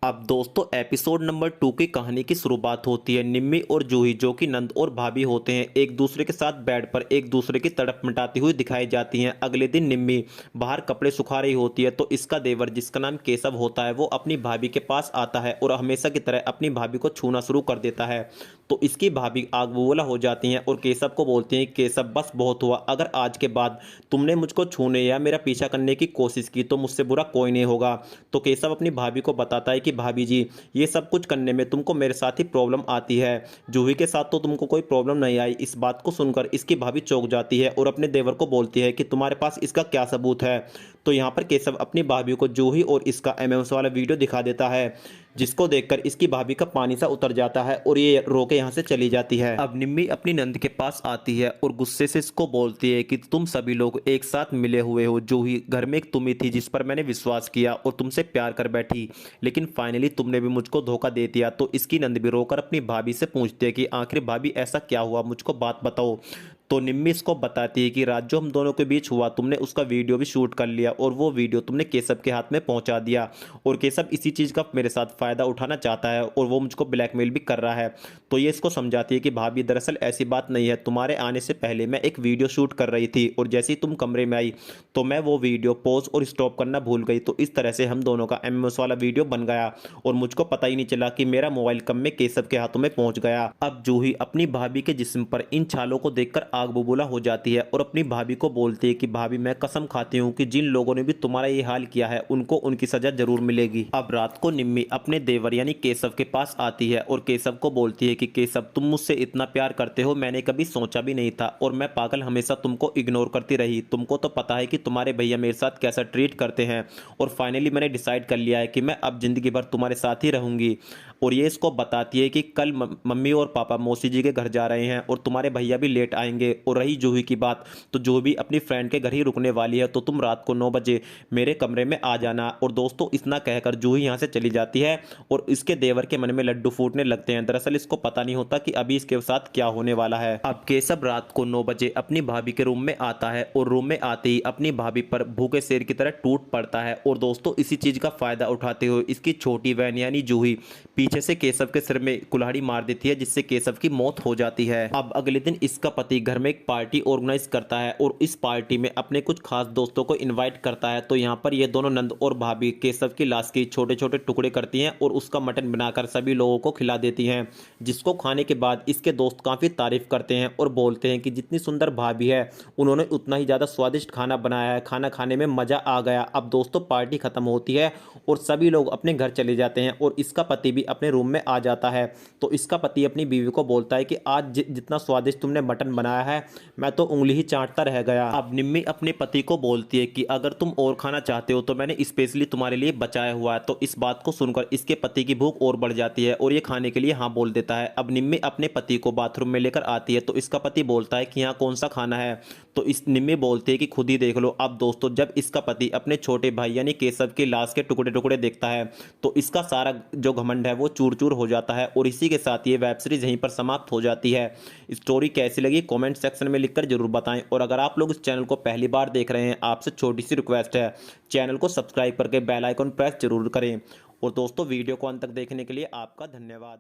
अब दोस्तों episode number 2 की कहानी की शुरुआत होती है। निम्मी और जूही जो कि नंद और भाभी होते हैं एक दूसरे के साथ बेड पर एक दूसरे की तड़प मिटाती हुई दिखाई जाती हैं। अगले दिन निम्मी बाहर कपड़े सुखा रही होती है तो इसका देवर जिसका नाम केशव होता है वो अपनी भाभी के पास आता है और हमेशा की तरह अपनी भाभी को छूना शुरू कर देता है। तो इसकी भाभी आग बबूला हो जाती हैं और केशव को बोलती हैं केशव बस बहुत हुआ, अगर आज के बाद तुमने मुझको छूने या मेरा पीछा करने की कोशिश की तो मुझसे बुरा कोई नहीं होगा। तो केशव अपनी भाभी को बताता है कि भाभी जी ये सब कुछ करने में तुमको मेरे साथ ही प्रॉब्लम आती है, जूही के साथ तो तुमको कोई प्रॉब्लम नहीं आई। इस बात को सुनकर इसकी भाभी चौंक जाती है और अपने देवर को बोलती है कि तुम्हारे पास इसका क्या सबूत है। तो यहाँ पर केशव अपनी भाभी को जूही और इसका एमएमएस वाला वीडियो दिखा देता है, जिसको देखकर इसकी भाभी का पानी सा उतर जाता है और ये रो के यहाँ से चली जाती है। अब निम्मी अपनी नंद के पास आती है और गुस्से से इसको बोलती है कि तुम सभी लोग एक साथ मिले हुए हो, जूही घर में एक तुम ही थी जिस पर मैंने विश्वास किया और तुमसे प्यार कर बैठी, लेकिन फाइनली तुमने भी मुझको धोखा दे दिया। तो इसकी नंद भी रोकर अपनी भाभी से पूछती है कि आखिर भाभी ऐसा क्या हुआ, मुझको बात बताओ। तो निम्मी इसको बताती है कि रात जो हम दोनों के बीच हुआ तुमने उसका वीडियो भी शूट कर लिया और वो वीडियो तुमने केशव के हाथ में पहुंचा दिया और केशव इसी चीज़ का मेरे साथ फ़ायदा उठाना चाहता है और वो मुझको ब्लैकमेल भी कर रहा है। तो ये इसको समझाती है कि भाभी दरअसल ऐसी बात नहीं है, तुम्हारे आने से पहले मैं एक वीडियो शूट कर रही थी और जैसे ही तुम कमरे में आई तो मैं वो वीडियो पॉज और स्टॉप करना भूल गई, तो इस तरह से हम दोनों का एमएमएस वाला वीडियो बन गया और मुझको पता ही नहीं चला कि मेरा मोबाइल कब में केशव के हाथों में पहुंच गया। अब जूही अपनी भाभी के जिस्म पर इन छालों को देखकर आग बबूला हो जाती है और अपनी भाभी को बोलती है कि भाभी मैं कसम खाती हूँ कि जिन लोगों ने भी तुम्हारा ये हाल किया है उनको उनकी सजा जरूर मिलेगी। अब रात को निम्मी अपने देवर यानी केशव के पास आती है और केशव को बोलती है कि केशव तुम मुझसे इतना प्यार करते हो मैंने कभी सोचा भी नहीं था और मैं पागल हमेशा तुमको इग्नोर करती रही, तुमको तो पता है कि तुम्हारे भैया मेरे साथ कैसा ट्रीट करते हैं और फाइनली मैंने डिसाइड कर लिया है कि मैं अब जिंदगी भर तुम्हारे साथ ही रहूंगी। और ये इसको बताती है कि कल मम्मी और पापा मौसी जी के घर जा रहे हैं और तुम्हारे भैया भी लेट आएंगे। और रही जूही की बात तो जूही भी अपनी फ्रेंड के घर ही रुकने वाली है, तो तुम रात को 9 बजे मेरे कमरे में आ जाना। और दोस्तों इतना कहकर जूही यहाँ से चली जाती है और इसके देवर के मन में लड्डू फूटने लगते हैं। दरअसल इसको पता नहीं होता कि अभी इसके साथ क्या होने वाला है। अब केशव रात को 9 बजे अपनी भाभी के रूम में आता है और रूम में आते ही अपनी भाभी पर भूखे शेर की तरह टूट पड़ता है। और दोस्तों इसी चीज का फायदा उठाते हुए इसकी छोटी बहन यानी जूही पीछे से केशव के सिर में कुल्हाड़ी मार देती है जिससे केशव की मौत हो जाती है। अब अगले दिन इसका पति घर में एक पार्टी ऑर्गेनाइज करता है और इस पार्टी में अपने कुछ खास दोस्तों को इनवाइट करता है। तो यहाँ पर ये दोनों नंद और भाभी केशव की लाश के छोटे छोटे टुकड़े करती हैं और उसका मटन बनाकर सभी लोगों को खिला देती हैं, जिसको खाने के बाद इसके दोस्त काफी तारीफ करते हैं और बोलते हैं कि जितनी सुंदर भाभी है उन्होंने उतना ही ज्यादा स्वादिष्ट खाना बनाया है, खाना खाने में मजा आ गया। अब दोस्तों पार्टी खत्म होती है और सभी लोग अपने घर चले जाते हैं और इसका पति भी अपने रूम में आ जाता है। तो इसका पति अपनी बीवी को बोलता है कि आज जितना स्वादिष्ट तुमने मटन बनाया है मैं तो उंगली ही चाटता रह गया। अब निम्मी अपने पति को बोलती है कि अगर तुम और खाना चाहते हो तो मैंने स्पेशली तुम्हारे लिए बचाया हुआ है। तो इस बात को सुनकर इसके पति की भूख और बढ़ जाती है और ये खाने के लिए हाँ बोल देता है। अब निम्मी अपने पति को बाथरूम में लेकर आती है तो इसका पति बोलता है कि यहाँ कौन सा खाना है। तो इस निम्मी बोलती है कि खुद ही देख लो। अब दोस्तों जब इसका पति अपने छोटे भाई यानी केशव की लाश के टुकड़े टुकड़े देखता है तो इसका सारा जो घमंड है वो चूर चूर हो जाता है और इसी के साथ ये वेब सीरीज यहीं पर समाप्त हो जाती है। स्टोरी कैसी लगी कमेंट सेक्शन में लिखकर जरूर बताएं और अगर आप लोग इस चैनल को पहली बार देख रहे हैं आपसे छोटी सी रिक्वेस्ट है, चैनल को सब्सक्राइब करके बेल आइकन प्रेस जरूर करें। और दोस्तों वीडियो को अंत तक देखने के लिए आपका धन्यवाद।